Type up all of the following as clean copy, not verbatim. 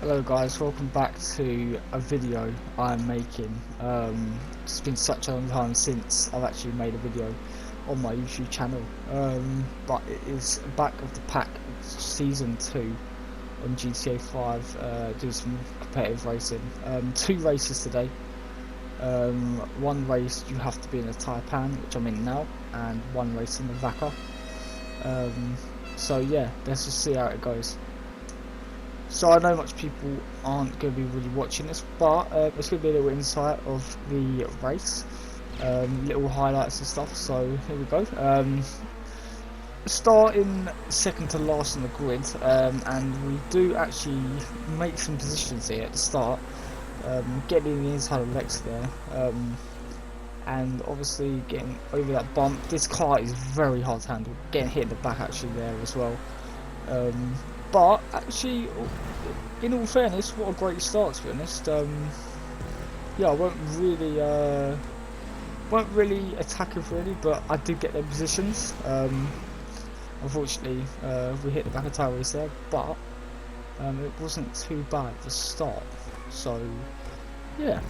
Hello guys, welcome back to a video I'm making. It's been such a long time since I've actually made a video on my YouTube channel, but it is back of the pack season 2 on GTA 5, doing some competitive racing. 2 races today. One race you have to be in a Taipan, which I'm in now, and one race in the Vaca. So yeah, let's just see how it goes. So I know much people aren't going to be really watching this, but it's going to be a little insight of the race, little highlights and stuff. So here we go. Starting second to last on the grid, and we do actually make some positions here at the start, getting the inside of Lex there, and obviously getting over that bump. This car is very hard to handle, getting hit in the back actually there as well. But actually, in all fairness, what a great start, to be honest. Yeah, I weren't really attacking really, but I did get their positions. Unfortunately, we hit the back of tires there, but it wasn't too bad at the start. So yeah,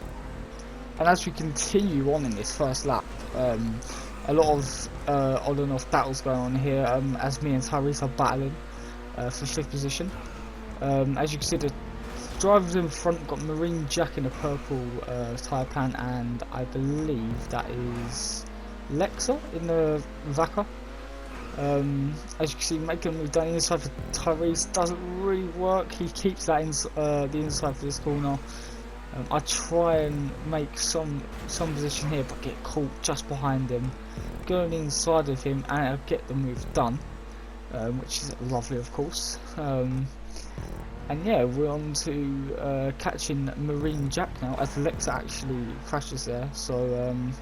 and as we continue on in this first lap, a lot of on and off battles going on here, as me and Tyrese are battling for 5th position. As you can see, the drivers in front got Marine Jack in a purple Taipan, and I believe that is Lexa in the Vaca. As you can see, making a move down the inside for Tyrese doesn't really work. He keeps that the inside for this corner. I try and make some position here, but get caught just behind him, going inside of him, and I'll get the move done. Which is lovely, of course. And yeah, we're on to catching Marine Jack now, as Lexa actually crashes there. So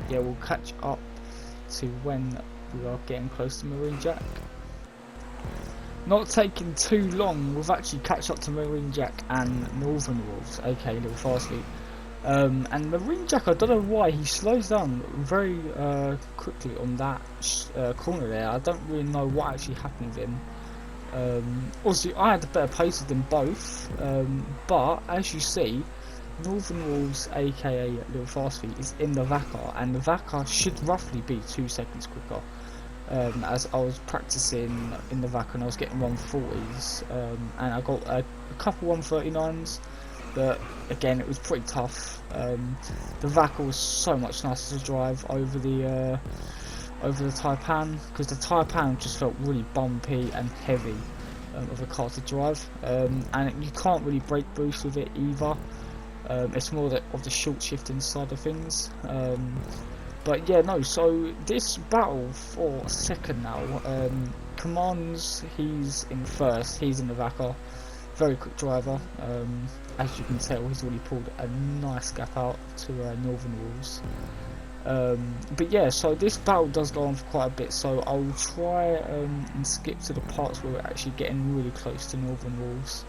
yeah, we'll catch up to when we are getting close to Marine Jack. Not taking too long, we've actually catch up to Marine Jack and Northern Wolves, aka Little Fast Feet. And Marine Jack, I don't know why, he slows down very quickly on that corner there. I don't really know what actually happened with him. Also, I had a better pace of them both, but as you see, Northern Wolves, aka Little Fast Feet, is in the Vaca, and the Vaca should roughly be 2 seconds quicker. As I was practicing in the Vaca and I was getting 140s, and I got a couple 139s. But again, it was pretty tough. The Vaca was so much nicer to drive over the Taipan, because the Taipan just felt really bumpy and heavy of a car to drive, and you can't really brake boost with it either. It's more of the short shifting side of things. But yeah, no. So this battle for second now. Commands, he's in first. He's in the Vaca. Very quick driver. As you can tell, he's already pulled a nice gap out to Northern Wolves. But yeah, so this battle does go on for quite a bit, so I'll try and skip to the parts where we're actually getting really close to Northern Wolves.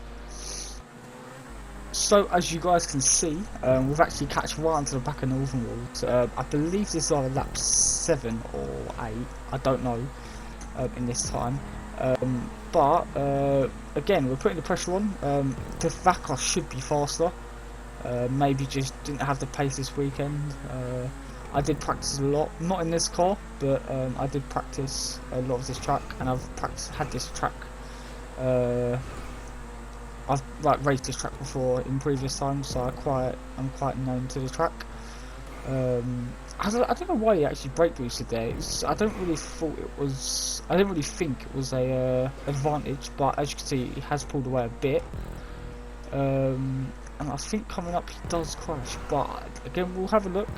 So as you guys can see, we've actually catched right onto the back of Northern Wolves. I believe this is either lap 7 or 8, I don't know, in this time. But again, we're putting the pressure on. The Vaca should be faster. Maybe just didn't have the pace this weekend. I did practice a lot, not in this car, but I did practice a lot of this track, and I've had this track. I've raced this track before in previous times, so I'm quite known to the track. I don't know why he actually brake boosted there. I don't really think it was a advantage, but as you can see, he has pulled away a bit. And I think coming up he does crash, but again we'll have a look.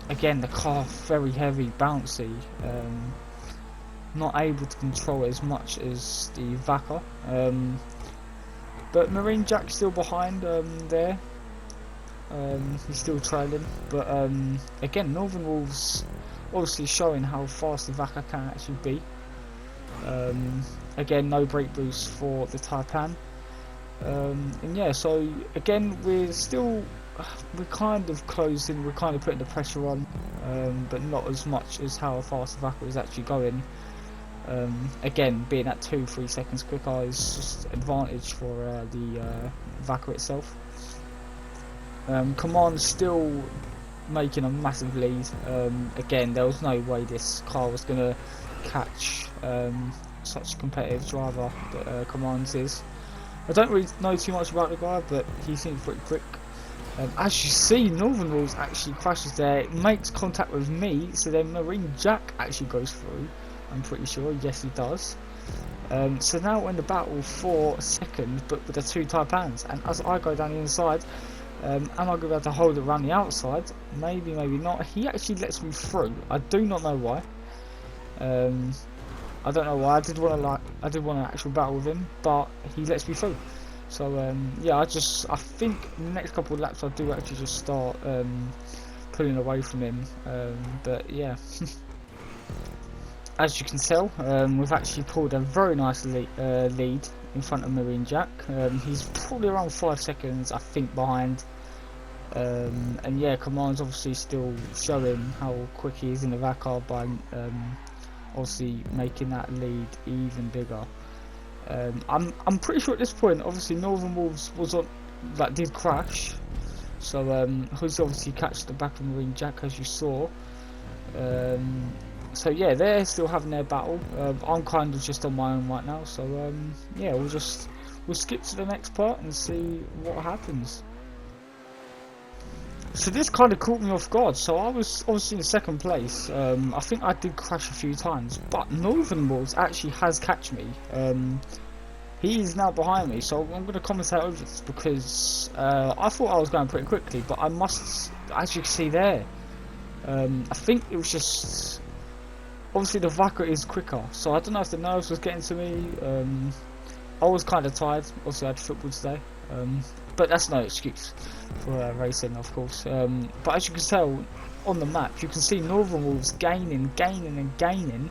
Again, the car very heavy, bouncy, not able to control it as much as the Vaca. But Marine Jack's still behind there. He's still trailing, but again, Northern Wolves obviously showing how fast the Vaca can actually be. Again, no brake boost for the Taipan, and yeah, so again we're kind of closing, we're kind of putting the pressure on, but not as much as how fast the Vaca is actually going. Again, being at 2-3 seconds quicker is just advantage for the Vaca itself. Command's still making a massive lead. Again, there was no way this car was going to catch such a competitive driver that Commands is. I don't really know too much about the guy, but he seems pretty quick. As you see, Northern Wolves actually crashes there. It makes contact with me, so then Marine Jack actually goes through. I'm pretty sure, yes he does. So now we're in the battle for second, but with the 2 Taipans. And as I go down the inside, am I going to be able to hold it around the outside? Maybe, maybe not. He actually lets me through. I do not know why. I don't know why. I did want to actual battle with him, but he lets me through. So yeah, I think the next couple of laps I do actually just start pulling away from him. But yeah, as you can tell, we've actually pulled a very nice lead in front of Marine Jack. He's probably around 5 seconds, I think, behind. And yeah, Command's obviously still showing how quick he is in the Vaca by obviously making that lead even bigger. I'm pretty sure at this point, obviously Northern Wolves was on, like, did crash, so who's obviously catch the back of Marine Jack, as you saw. So yeah, they're still having their battle. I'm kind of just on my own right now, so yeah, we'll skip to the next part and see what happens. So this kind of caught me off guard. So I was obviously in second place. I think I did crash a few times, but Northern Wolves actually has catch me. He is now behind me, so I'm going to commentate over this because I thought I was going pretty quickly, but I must, as you can see there, I think it was just, obviously the Vaca is quicker, so I don't know if the nerves was getting to me. I was kind of tired. Also, I had football today. But that's no excuse for racing, of course. But as you can tell on the map, you can see Northern Wolves gaining and gaining.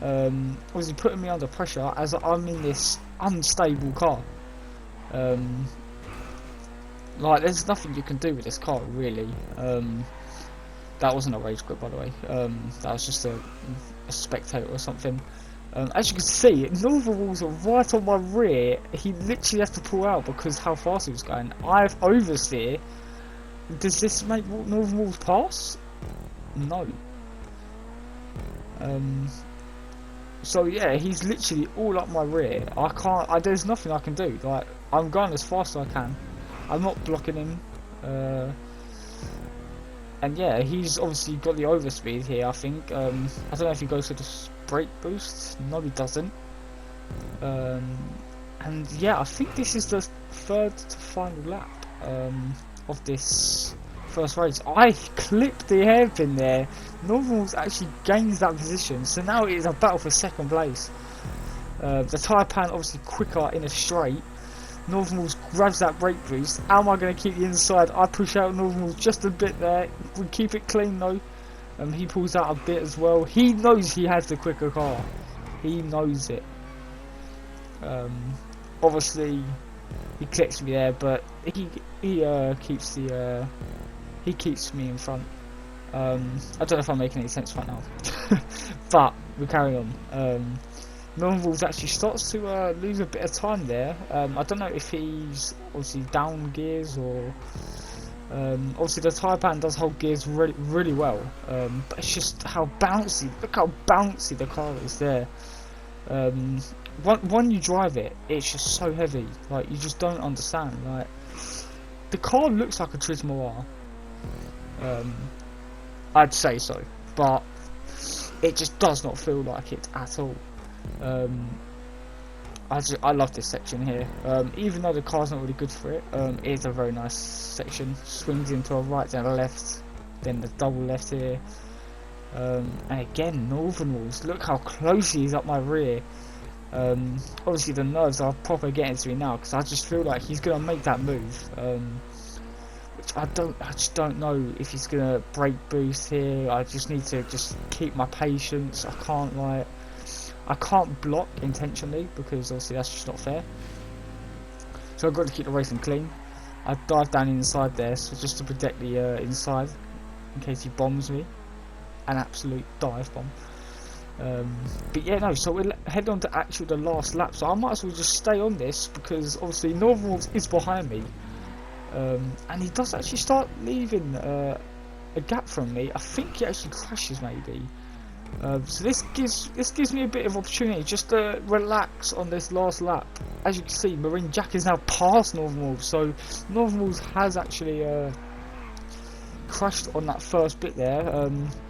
Obviously putting me under pressure as I'm in this unstable car. Like, there's nothing you can do with this car, really. That wasn't a rage quit, by the way. That was just a spectator or something. As you can see, Northern Wolves are right on my rear. He literally has to pull out because how fast he was going. I've oversteer. Does this make Northern Wolves pass? No. So yeah, he's literally all up my rear. I can't. There's nothing I can do. Like, I'm going as fast as I can. I'm not blocking him. And yeah, he's obviously got the overspeed here, I think. I don't know if he goes for the brake boost. No, he doesn't. And yeah, I think this is the third to final lap of this first race. I clipped the hairpin there. Northern Wolves actually gains that position, so now it is a battle for second place. The Taipan obviously quicker in a straight. Northern Wolves grabs that brake boost. How am I going to keep the inside? I push out Northern Wolves just a bit there. We keep it clean though. He pulls out a bit as well. He knows he has the quicker car. He knows it. Obviously, he clicks me there, but he keeps me in front. I don't know if I'm making any sense right now, but we carry on. Northern Wolves actually starts to lose a bit of time there. I don't know if he's obviously down gears or obviously the Taipan does hold gears really well, but it's just how bouncy. Look how bouncy the car is there. When you drive it, it's just so heavy. Like, you just don't understand. Like, the car looks like a Turismo R. I'd say so, but it just does not feel like it at all. I love this section here. Even though the car's not really good for it, it is a very nice section. Swings into a right, then a left, then the double left here. And again, Northern Wolves, look how close he is up my rear. Obviously the nerves are proper getting to me now because I just feel like he's gonna make that move. Which I just don't know if he's gonna brake boost here. I just need to just keep my patience. I can't block intentionally because obviously that's just not fair. So I've got to keep the racing clean. I dive down inside there, so just to protect the inside in case he bombs me. An absolute dive bomb. But yeah, no, so we'll head on to actually the last lap, so I might as well just stay on this because obviously Northern Wolves is behind me, and he does actually start leaving a gap from me. I think he actually crashes maybe. So this gives me a bit of opportunity just to relax on this last lap. As you can see, Marine Jack is now past Northern Wolves, so Northern Wolves has actually crashed on that first bit there.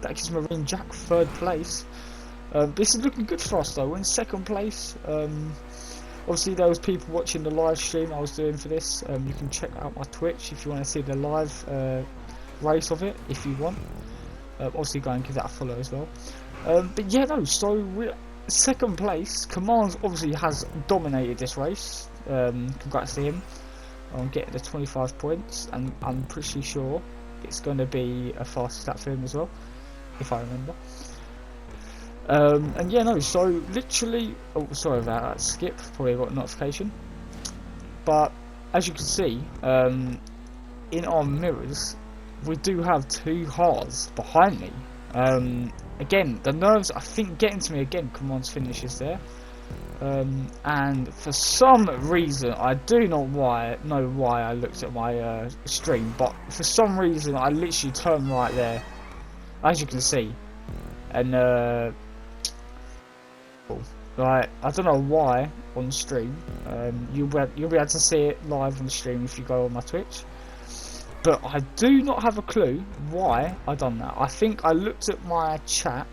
That gives Marine Jack third place. This is looking good for us though. We're in second place. Obviously there was people watching the live stream I was doing for this. You can check out my Twitch if you want to see the live race of it if you want. Obviously go and give that a follow as well. But yeah, no, so we're second place. Commands obviously has dominated this race. Congrats to him on getting the 25 points, and I'm pretty sure it's going to be a fast lap for him as well, if I remember. And yeah, no, so literally, oh sorry about that skip, probably got a notification. But as you can see, in our mirrors, we do have two cars behind me. Again, the nerves I think getting to me again. Commands finishes there, and for some reason I do not know why I looked at my stream, but for some reason I literally turned right there, as you can see, and like I don't know why on stream. You'll be able to see it live on stream if you go on my Twitch. But I do not have a clue why I done that. I think I looked at my chat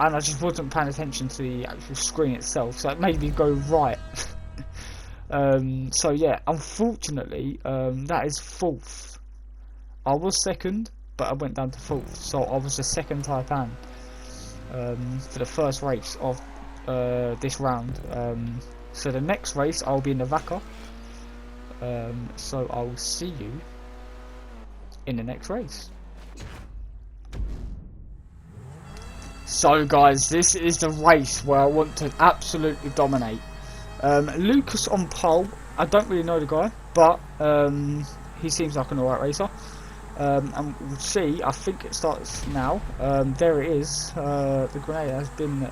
and I just wasn't paying attention to the actual screen itself, so it made me go right. So yeah, unfortunately, that is fourth. I was second, but I went down to fourth, so I was the second Taipan for the first race of this round. So the next race I'll be in the Vaca. So I will see you in the next race. So guys, this is the race where I want to absolutely dominate. Lucas on pole. I don't really know the guy, but he seems like an alright racer. And we'll see, I think it starts now. There it is. The grenade has been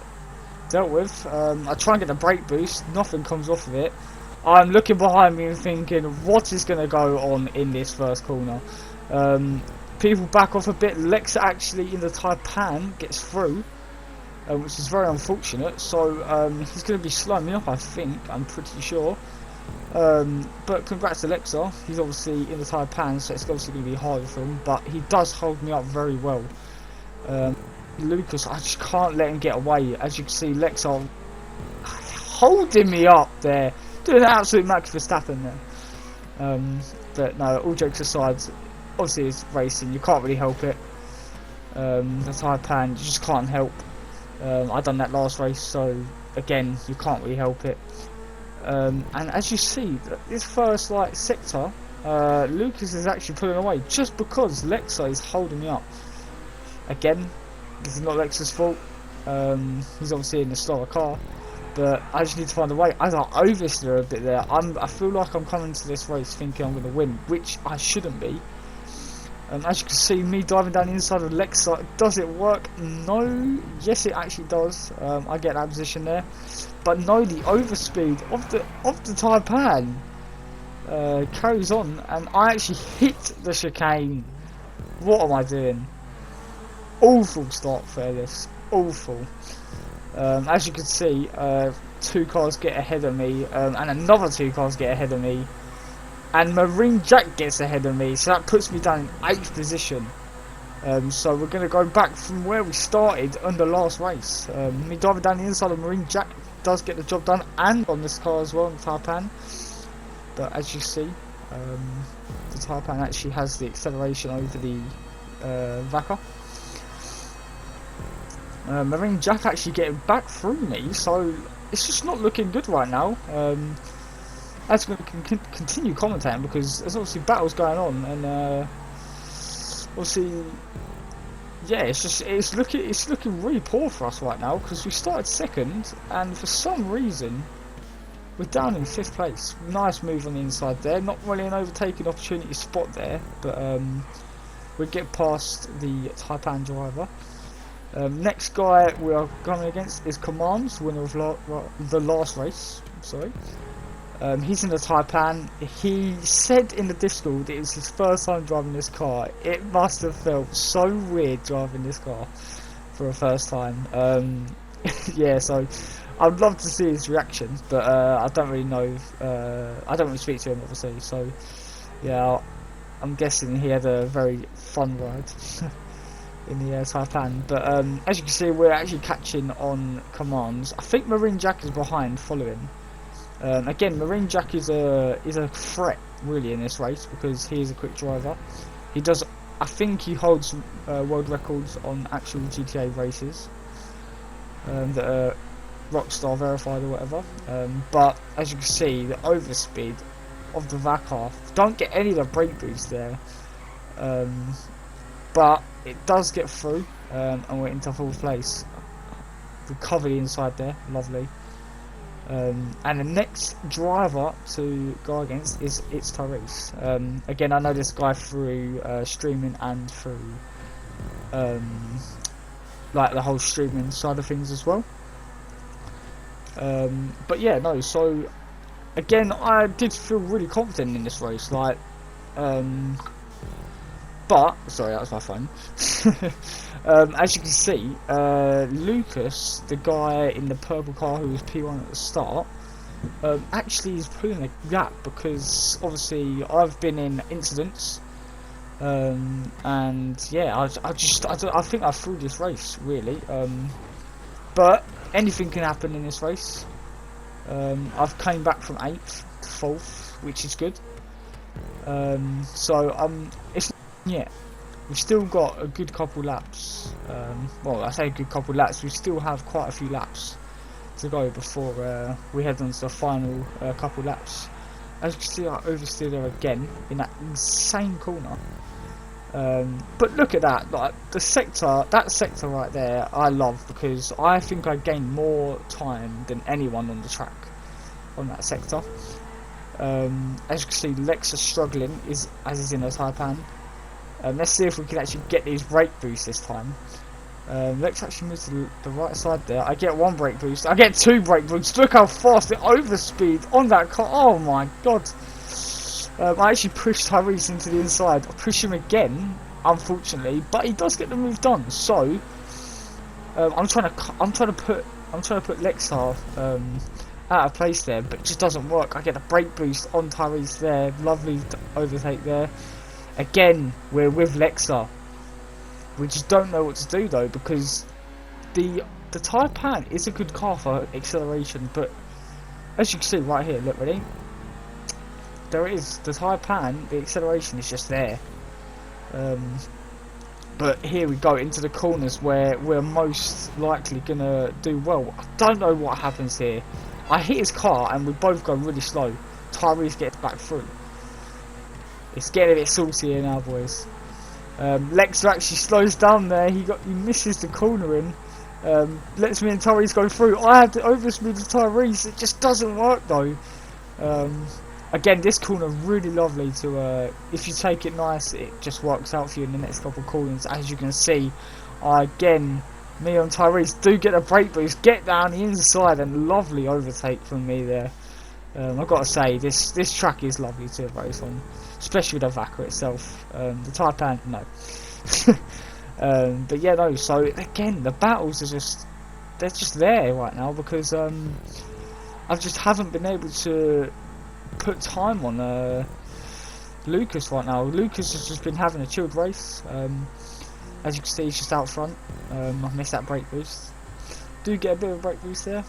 dealt with. I try and get the brake boost, nothing comes off of it. I'm looking behind me and thinking, what is going to go on in this first corner? People back off a bit. Lex actually in the Taipan gets through, which is very unfortunate. So he's going to be slowing me up, I think. I'm pretty sure. But congrats to Lexa. He's obviously in the Taipan, so it's obviously going to be harder for him. But he does hold me up very well. Lucas, I just can't let him get away. As you can see, Lexa holding me up there, doing an absolute Max Verstappen there. But no, all jokes aside, obviously it's racing, you can't really help it. The Taipan, you just can't help. I done that last race, so again, you can't really help it. And as you see, this first sector, Lucas is actually pulling away just because Lexa is holding me up. Again, this is not Lexa's fault. He's obviously in the slower car, but I just need to find a way. As I oversteer a bit there, I feel like I'm coming to this race thinking I'm going to win, which I shouldn't be. As you can see, me diving down the inside of Lexa, does it work? No. Yes, it actually does. I get that position there, but no, the overspeed of the Taipan carries on, and I actually hit the chicane. What am I doing? Awful start for this. Awful. As you can see, two cars get ahead of me, and another two cars get ahead of me. And Marine Jack gets ahead of me, so that puts me down in 8th position. So we're going to go back from where we started on the last race. Me driving down the inside of Marine Jack does get the job done, and on this car as well, on the Taipan. But as you see, the Taipan actually has the acceleration over the Vaca. Marine Jack actually getting back through me, so it's just not looking good right now. I'm going to continue commentating because there's obviously battles going on, and obviously, yeah, it's looking really poor for us right now because we started second, and for some reason we're down in 5th place. Nice move on the inside there, not really an overtaking opportunity spot there, but we get past the Taipan driver. Next guy we are going against is Commands, winner of the last race. Sorry. He's in the Taipan. He said in the Discord it was his first time driving this car. It must have felt so weird driving this car for the first time. Yeah, so I'd love to see his reaction, but I don't really know. I don't really speak to him, obviously. So yeah, I'm guessing he had a very fun ride in the Taipan. But as you can see, we're actually catching on Commands. I think Marine Jack is behind, following. Again, Marine Jack is a threat really in this race because he is a quick driver. He does, I think he holds world records on actual GTA races that are Rockstar verified or whatever. But as you can see, the overspeed of the back half, don't get any of the brake boost there, but it does get through, and we're into 4th place. Recover the inside there, lovely. And the next driver to go against is Tyrese. Again, I know this guy through streaming and through like the whole streaming side of things as well. But yeah, no. So again, I did feel really confident in this race. Like, but sorry, that was my phone. As you can see, Lucas, the guy in the purple car who was P1 at the start, actually is pulling a gap because obviously I've been in incidents, and yeah, I think I threw this race really, but anything can happen in this race. I've came back from 8th to 4th, which is good. So it's yeah. We've still got a good couple laps. Well, I say a good couple laps. We still have quite a few laps to go before we head on to the final couple laps. As you can see, I oversteered her again in that insane corner. But look at that! Like that sector right there, I love because I think I gained more time than anyone on the track on that sector. As you can see, Lex is struggling, as he's in a Taipan. Let's see if we can actually get these brake boosts this time. Let's actually move to the right side there. I get 1 brake boost. I get 2 brake boosts. Look how fast the overspeed on that car. Oh my god. I actually pushed Tyrese into the inside. I push him again, unfortunately, but he does get the move done. So I'm trying to put Lexar out of place there, but it just doesn't work. I get the brake boost on Tyrese there. Lovely overtake there. Again, we're with Lexar. We just don't know what to do though, because the Taipan is a good car for acceleration, but as you can see right here, look, ready? There it is. The Taipan, the acceleration is just there. But here we go into the corners where we're most likely gonna do well. I don't know what happens here. I hit his car and we both go really slow. Tyrese gets back through. It's getting a bit salty here now, boys. Lexer actually slows down there. He misses the corner in. Lets me and Tyrese go through. I had to overspeed to Tyrese. It just doesn't work though. Again, this corner really lovely to. If you take it nice, it just works out for you in the next couple of corners. As you can see, again, me and Tyrese do get a brake boost. Get down the inside and lovely overtake from me there. I've got to say, this track is lovely to race on, especially with the Vaca itself. The Taipan, no. But yeah, no. So again, the battles are they're just there right now because I just haven't been able to put time on Lucas right now. Lucas has just been having a chilled race. As you can see, he's just out front. I missed that brake boost. Do get a bit of a brake boost there.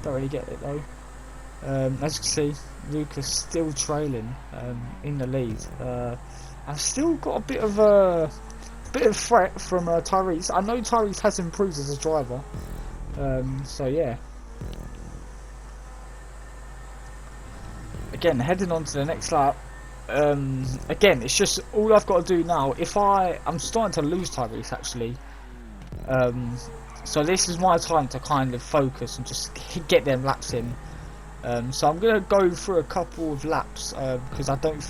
Don't really get it though. As you can see, Lucas still trailing in the lead. I've still got a bit of threat from Tyrese. I know Tyrese has improved as a driver. So yeah. Again, heading on to the next lap. Again, it's just all I've got to do now. I'm starting to lose Tyrese actually. So this is my time to kind of focus and just get them laps in. So I'm gonna go through a couple of laps because I don't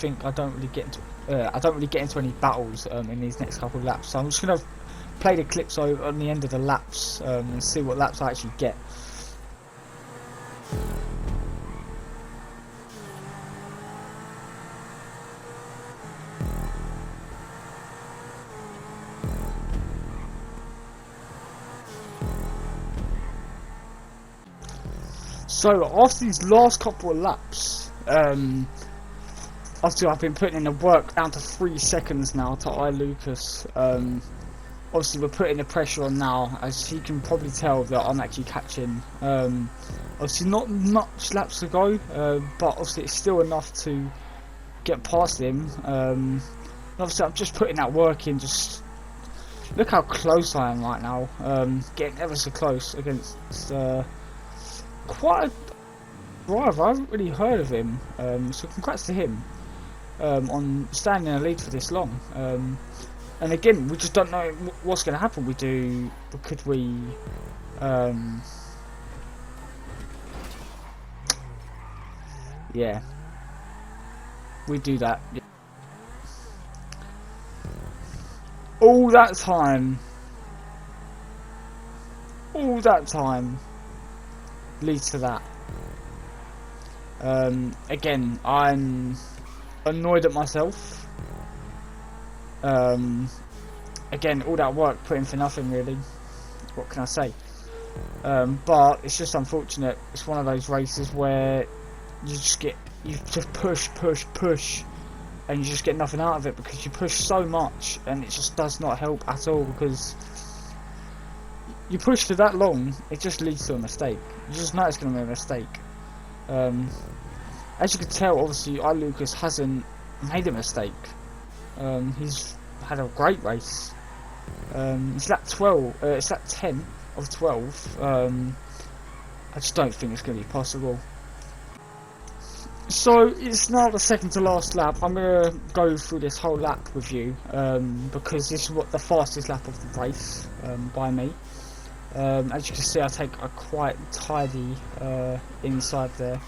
really get into any battles in these next couple of laps. So I'm just gonna play the clips over on the end of the laps and see what laps I actually get. So after these last couple of laps, obviously I've been putting in the work down to 3 seconds now to iLucas. Obviously we're putting the pressure on now, as he can probably tell that I'm actually catching. Obviously not much laps to go, but obviously it's still enough to get past him. Obviously I'm just putting that work in. Just look how close I am right now, getting ever so close against quite a driver. I haven't really heard of him, so congrats to him on standing in the lead for this long. And again, we just don't know what's going to happen. Could we yeah, we do that. All that time leads to that. Again, I'm annoyed at myself. Again, all that work put in for nothing, really. What can I say? But it's just unfortunate. It's one of those races where you just push, and you just get nothing out of it because you push so much, and it just does not help at all, because you push for that long, it just leads to a mistake. You just know it's going to be a mistake. As you can tell, obviously, iLucas hasn't made a mistake. He's had a great race. It's lap 12. It's lap 10 of 12. I just don't think it's going to be possible. So it's now the second to last lap. I'm going to go through this whole lap with you, because this is the fastest lap of the race by me. As you can see, I take a quite tidy inside there.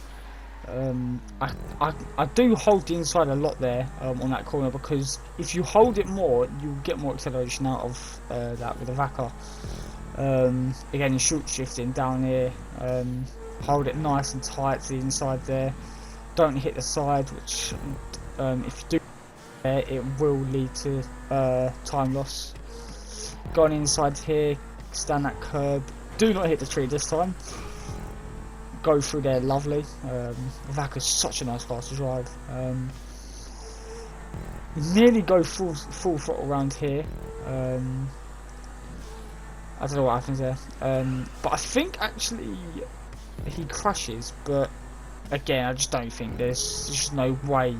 I do hold the inside a lot there on that corner, because if you hold it more, you get more acceleration out of that with the Vaca. Again, short shifting down here, hold it nice and tight to the inside there. Don't hit the side, which if you do it will lead to time loss. Going inside here, stand that curb, do not hit the tree this time. Go through there, lovely. Vaca's such a nice fast to drive. Nearly go full throttle around here. I don't know what happens there. But I think actually he crashes, but again, I just don't think there's just no way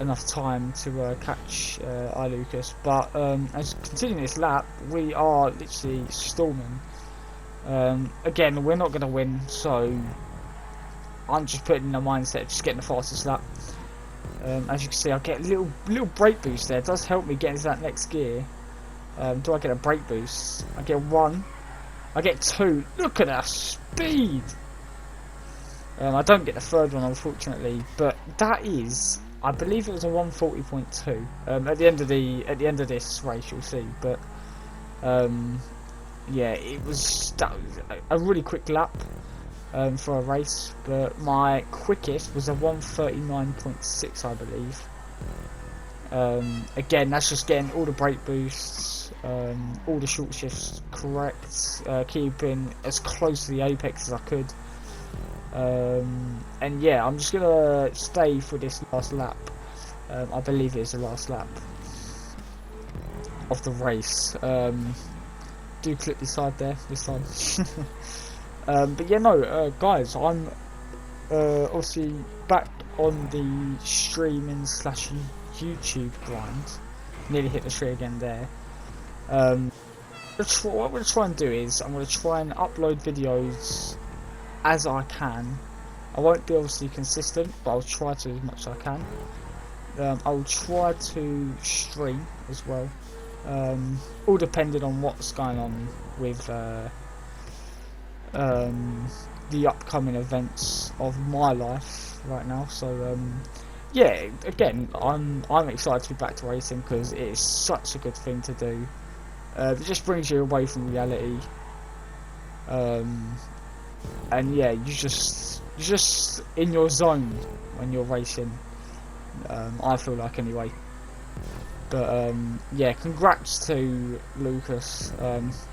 enough time to catch iLucas. But as continuing this lap, we are literally storming. Again, we're not going to win, so I'm just putting in the mindset of just getting the fastest lap. As you can see, I get a little brake boost there. It does help me get into that next gear. Do I get a brake boost? I get 1. I get 2. Look at that speed! I don't get the third one, unfortunately, but that is, I believe it was a 140.2. At the end of this race, you'll see. But yeah, that was a really quick lap for a race, but my quickest was a 139.6, I believe. Again, that's just getting all the brake boosts, all the short shifts correct, keeping as close to the apex as I could. And yeah, I'm just gonna stay for this last lap. I believe it's the last lap of the race. Do clip the side there this time. But yeah, no, guys, I'm obviously back on the streaming / YouTube grind. Nearly hit the tree again there. What I'm going to try and do is I'm going to try and upload videos as I can. I won't be obviously consistent, but I'll try to as much as I can. I'll try to stream as well. All depending on what's going on with the upcoming events of my life right now. So yeah, again, I'm excited to be back to racing because it is such a good thing to do. It just brings you away from reality. And yeah, you're just in your zone when you're racing. I feel like anyway. But yeah, congrats to Lucas.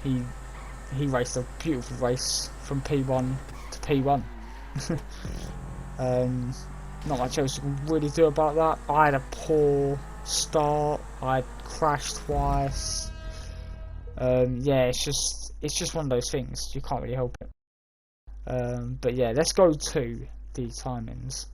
He raced a beautiful race from P1 to P1. Not much else you can really do about that. I had a poor start. I crashed twice. Yeah, it's just one of those things. You can't really help it. But yeah, let's go to the timings.